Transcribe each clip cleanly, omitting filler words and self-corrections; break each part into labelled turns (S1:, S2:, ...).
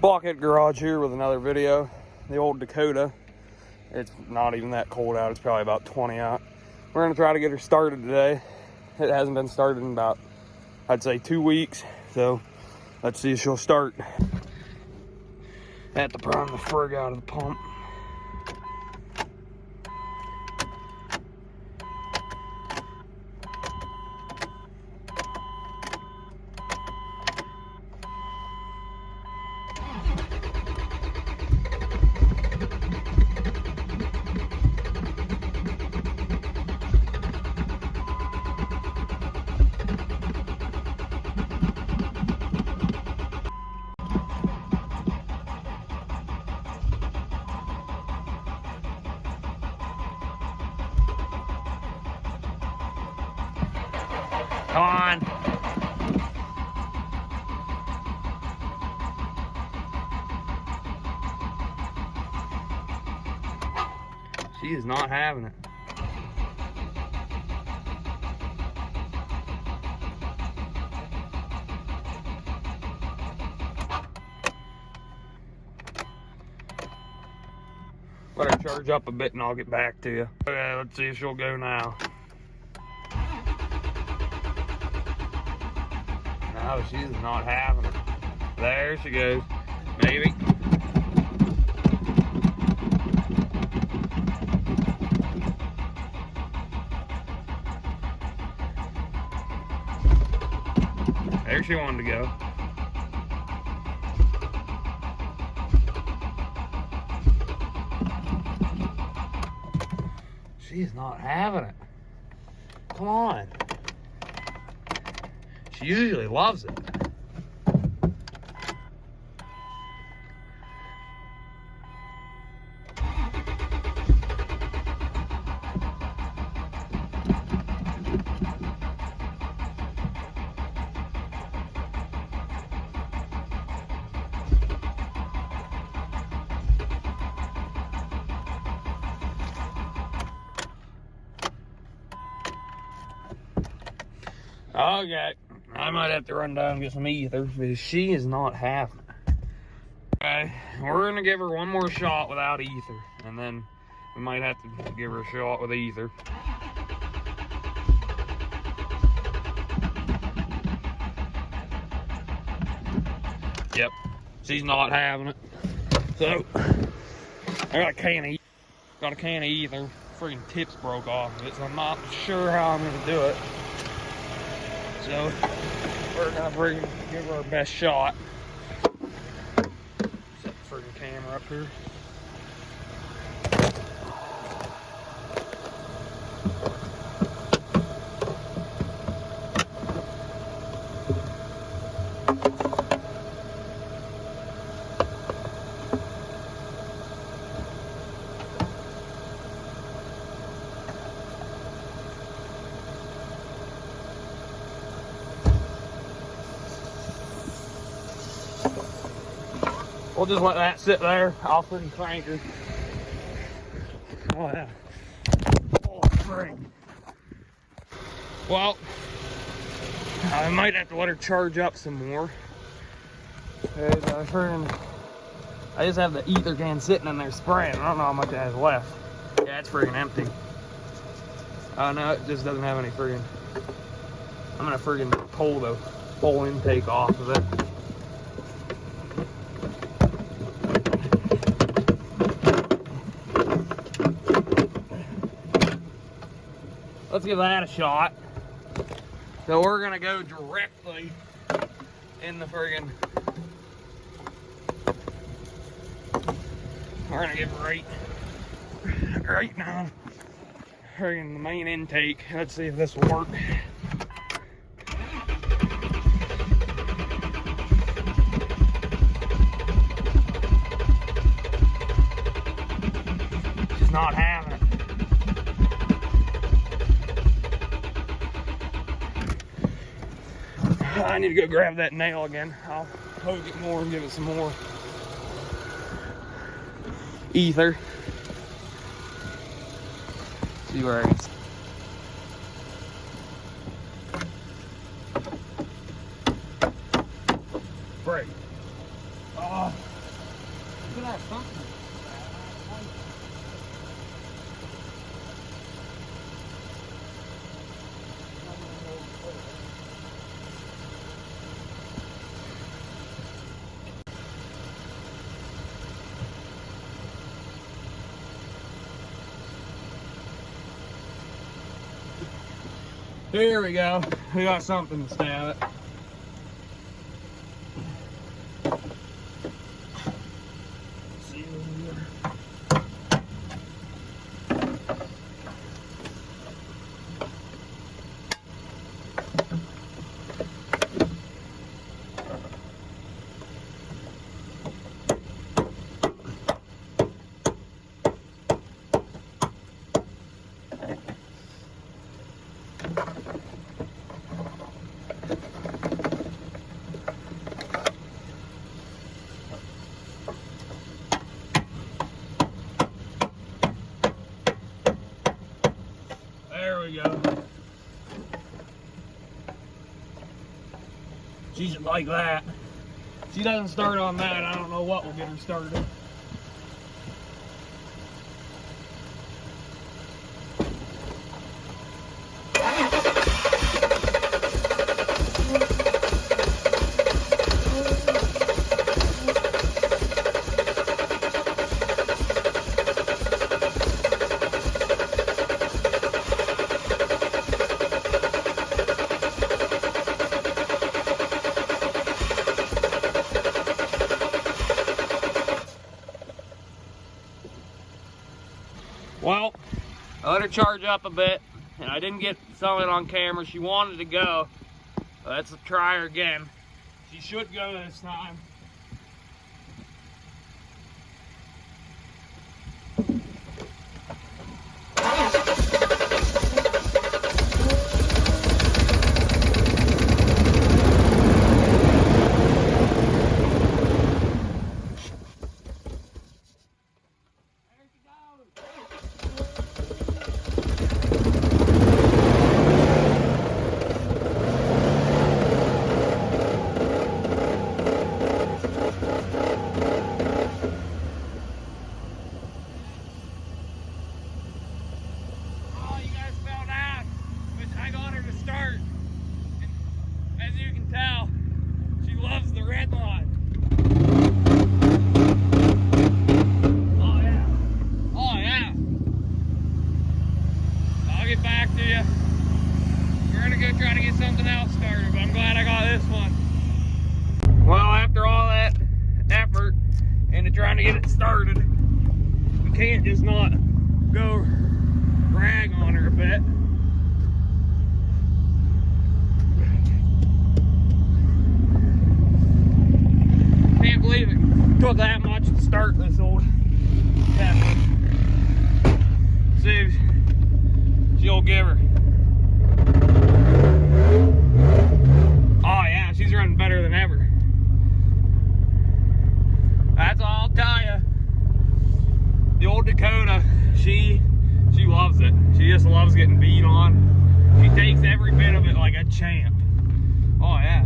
S1: Blockhead Garage here with another video. The old Dakota. It's not even that cold out. It's probably about 20 out. We're gonna try to get her started today. It hasn't been started in about, I'd say, 2 weeks. So let's see if she'll start. Have to prime the frig out of the pump. Come on. She is not having it. Let her charge up a bit and I'll get back to you. Okay, let's see if she'll go now. No, she's not having it. There she goes. Maybe. There she wanted to go. She's not having it. Come on. She usually loves it. Okay, I might have to run down and get some ether because she is not having it. Okay, we're gonna give her one more shot without ether, and then we might have to give her a shot with ether. Yep, she's not having it. So I got a can of ether. Freaking tips broke off of it, so I'm not sure how I'm gonna do it. So we're gonna give her our best shot. Set the freaking camera up here. We'll just let that sit there. I'll freaking crank her. Oh yeah. Oh freak. Well, I might have to let her charge up some more. I just have the ether can sitting in there spraying. I don't know how much it has left. Yeah, it's freaking empty. Oh no, it just doesn't have any freaking. I'm gonna freaking pull the whole intake off of it. Let's give that a shot. So we're gonna go directly in the friggin'. We're gonna give right now. Friggin' the main intake. Let's see if this will work. She's not having it. I need to go grab that nail again. I'll poke it more and give it some more ether. See where it's. Break. Oh. got something. Here we go. We got something to stab it. There we go. She's like that. If she doesn't start on that, I don't know what will get her started. Well, I let her charge up a bit, and I didn't get some of it on camera. She wanted to go. Let's try her again. She should go this time. Tell, she loves the red line. Oh yeah. Oh yeah. I'll get back to you. We're gonna go try to get something else started, but I'm glad I got this one. Well, after all that effort into trying to get it started, we can't just not go rag on her a bit. Can't believe it took that much to start this old Tesla. See if she'll give her. Oh yeah, she's running better than ever. That's all I'll tell you. The old Dakota, she loves it. She just loves getting beat on. She takes every bit of it like a champ. Oh yeah.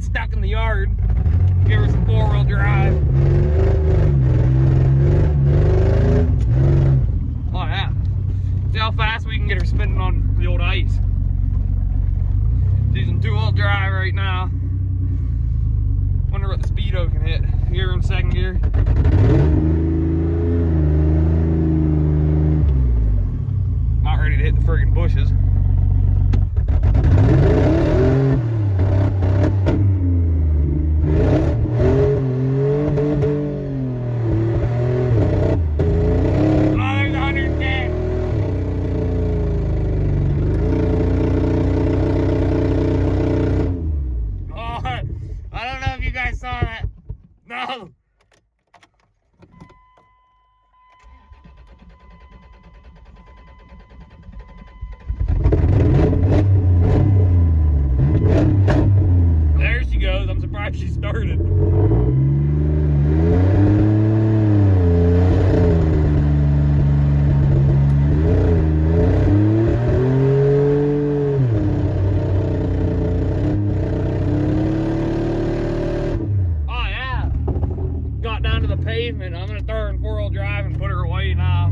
S1: Stuck in the yard. Give her some four-wheel drive. Oh yeah. See how fast we can get her spinning on the old ice. She's in two-wheel drive right now. Wonder what the speedo can hit. Give her in second gear. Not ready to hit the friggin' bushes. Saw that. No. started. Oh yeah, got down to the pavement. I'm gonna throw her in 4-wheel drive and put her away now.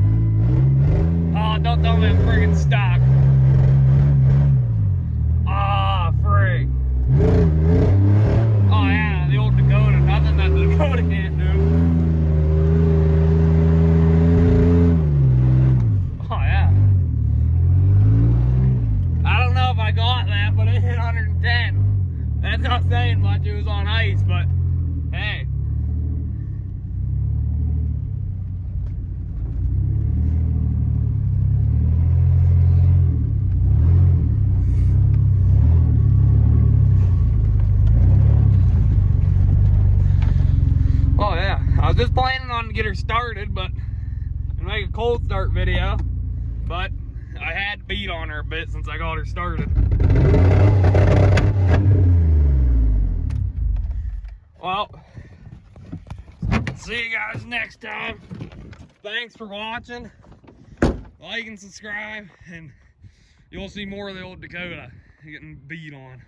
S1: Oh, don't tell me I'm friggin' stuck. Ah, frig. Oh yeah, the old Dakota. Nothing that the Dakota can't do. Oh yeah. I don't know if I got that, but it hit 110. That's not saying much. It was on ice, but hey. Oh yeah, I was just planning on to get her started, but and make a cold start video, but I had to beat on her a bit since I got her started. Well, see you guys next time. Thanks for watching. Like and subscribe, and you'll see more of the old Dakota getting beat on.